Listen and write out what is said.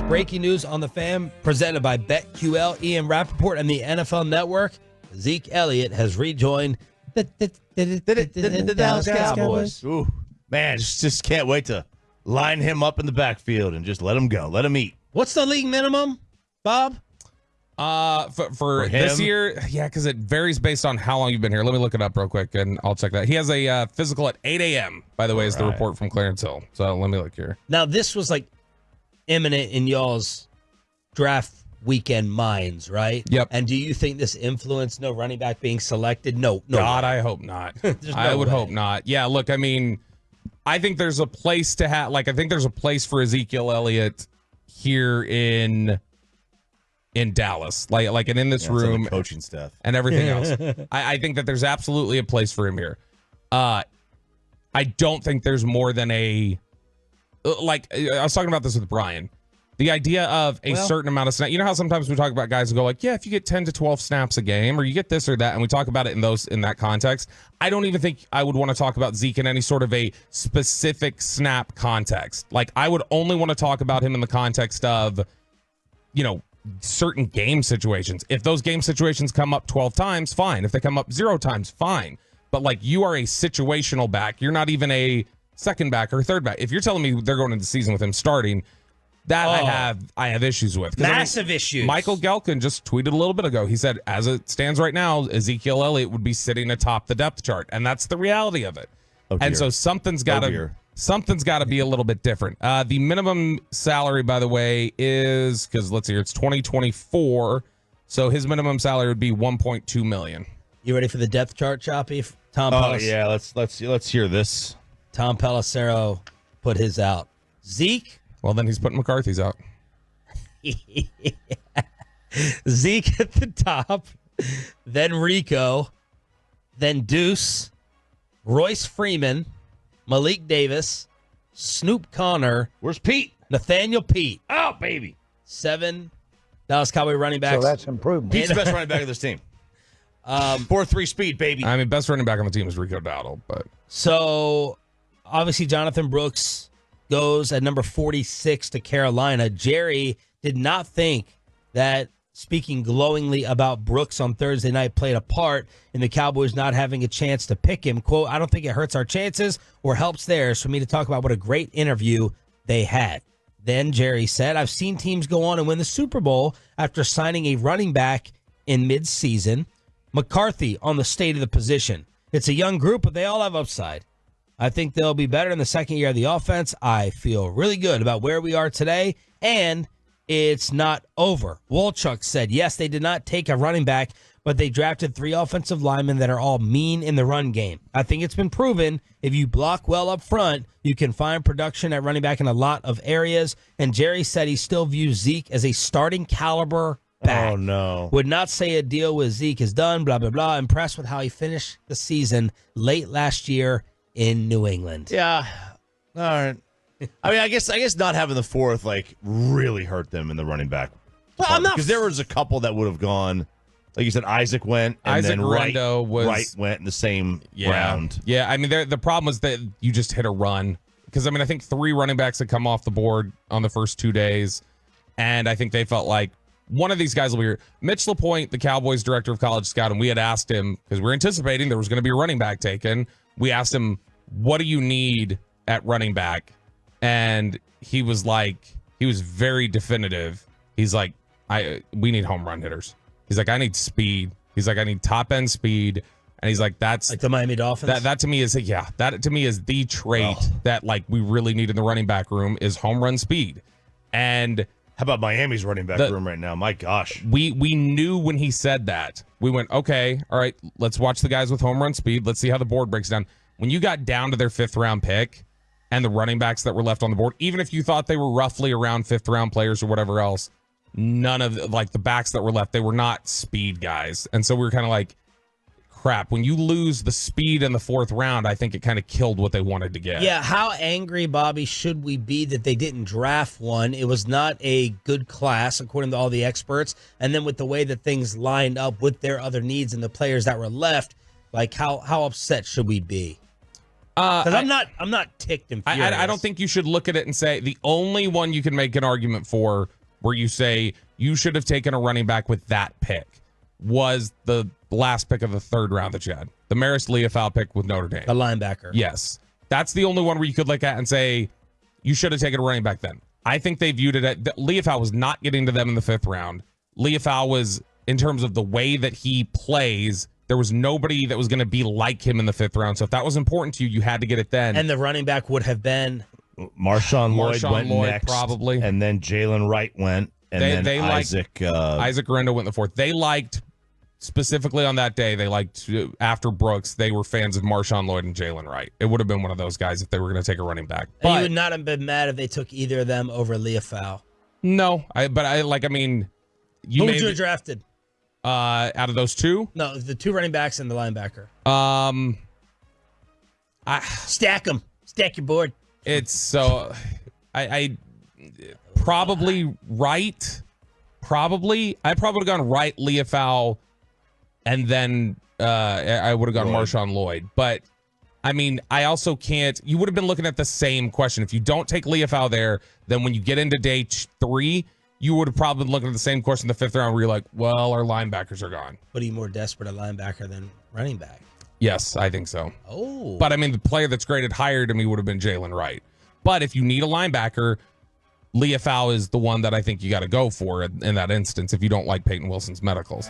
breaking news on the Fan, presented by BetQL, Ian Rapoport, and the NFL Network. Zeke Elliott has rejoined the Dallas Cowboys. Ooh, man, just can't wait to line him up in the backfield and just let him go. Let him eat. What's the league minimum, Bob? For this year, yeah, because it varies based on how long you've been here. Let me look it up real quick, and I'll check that. He has a physical at 8 a.m., by the way, is the report from Clarence Hill. So let me look here. Now, this was like imminent in y'all's draft weekend minds, right? Yep. And do you think this influenced no running back being selected? No. God, I hope not. I would hope not. Yeah, look, I mean, I think there's a place to have, like, I think there's a place for Ezekiel Elliott here in Dallas, like, and in this room, like coaching stuff and everything else. I think that there's absolutely a place for him here. I don't think there's more than I was talking about this with Brian. The idea of a certain amount of snaps. You know how sometimes we talk about guys who go like, yeah, if you get 10 to 12 snaps a game, or you get this or that, and we talk about it in that context. I don't even think I would want to talk about Zeke in any sort of a specific snap context. Like, I would only want to talk about him in the context of, certain game situations. If those game situations come up 12 times, fine. If they come up 0 times, fine. But like, you are a situational back. You're not even a second back or third back. If you're telling me they're going into the season with him starting, that I have issues with. Massive issues. Michael Gelkin just tweeted a little bit ago. He said, as it stands right now, Ezekiel Elliott would be sitting atop the depth chart, and that's the reality of it. And so something's got to be a little bit different. The minimum salary, by the way, is, because let's see, it's 2024, so his minimum salary would be $1.2 million. You ready for the depth chart, Choppy? Yeah, let's hear this. Tom Pelissero put his out. Zeke. Well, then he's putting McCarthy's out. Zeke at the top, then Rico, then Deuce, Royce Freeman, Malik Davis, Snoop Connor. Where's Pete? Nathaniel Pete. Oh, baby. 7 Dallas Cowboy running backs. So that's improvement. Pete's the best running back of this team. 4.3 speed, baby. I mean, best running back on the team is Rico Dowdle, but. So, obviously, Jonathan Brooks goes at number 46 to Carolina. Jerry did not think that speaking glowingly about Brooks on Thursday night played a part in the Cowboys not having a chance to pick him. Quote, I don't think it hurts our chances or helps theirs for me to talk about what a great interview they had. Then Jerry said, I've seen teams go on and win the Super Bowl after signing a running back in midseason. McCarthy on the state of the position. It's a young group, but they all have upside. I think they'll be better in the second year of the offense. I feel really good about where we are today, and it's not over. Wolchuk said, yes, they did not take a running back, but they drafted 3 offensive linemen that are all mean in the run game. I think it's been proven if you block well up front, you can find production at running back in a lot of areas. And Jerry said he still views Zeke as a starting caliber back. Oh, no. Would not say a deal with Zeke is done, blah, blah, blah. Impressed with how he finished the season late last year in New England. Yeah. All right. I mean, I guess not having the 4th really hurt them in the running back. Well, I'm not, because there was a couple that would have gone, like you said. Isaac went, and then Wright went in the same round. Yeah, I mean, the problem was that you just hit a run, because I mean, I think 3 running backs had come off the board on the first 2 days, and I think they felt like one of these guys will be here. Mitch LaPointe, the Cowboys director of college scouting, we had asked him, because we were anticipating there was going to be a running back taken. We asked him, what do you need at running back? And he was very definitive. He's like, we need home run hitters. He's like, I need speed. He's like, I need top end speed. And he's like, that's like the Miami Dolphins. That to me is the trait that we really need in the running back room is home run speed. And how about Miami's running back room right now? My gosh. We knew when he said that. We went, okay, all right, let's watch the guys with home run speed. Let's see how the board breaks down. When you got down to their 5th round pick and the running backs that were left on the board, even if you thought they were roughly around 5th round players or whatever else, none of the backs that were left, they were not speed guys. And so we were kind of like, crap, when you lose the speed in the 4th round, I think it kind of killed what they wanted to get. Yeah, how angry, Bobby, should we be that they didn't draft one? It was not a good class, according to all the experts. And then with the way that things lined up with their other needs and the players that were left, how upset should we be? Because I'm not ticked and furious. I don't think you should look at it and say the only one you can make an argument for where you say you should have taken a running back with that pick was the last pick of the third round that you had. The Maris Leofau pick with Notre Dame. The linebacker. Yes. That's the only one where you could look at and say you should have taken a running back then. I think they viewed it at Leofau was not getting to them in the fifth round. Leofau was, in terms of the way that he plays, there was nobody that was going to be like him in the fifth round. So if that was important to you, you had to get it then. And the running back would have been Marshawn Lloyd went next, probably, and then Jalen Wright went, and then Isaac Isaac Rendo went in the fourth. They liked, specifically on that day, they liked, after Brooks, they were fans of Marshawn Lloyd and Jalen Wright. It would have been one of those guys if they were going to take a running back. But you would not have been mad if they took either of them over Leofau. No, Who would you have drafted? Out of those two? No, the two running backs and the linebacker. Stack them. Stack your board. It's so... I probably Wright. Probably. I probably would have gone Wright, Leofau, and then I would have gone Marshawn Lloyd. But, I mean, I also can't... You would have been looking at the same question. If you don't take Leofau there, then when you get into day 3... you would have probably been looking at the same question in the fifth round where you're like, well, our linebackers are gone. But are you more desperate at linebacker than running back? Yes, I think so. Oh. But, I mean, the player that's graded higher to me would have been Jalen Wright. But if you need a linebacker, Leofau is the one that I think you got to go for in that instance if you don't like Peyton Wilson's medicals.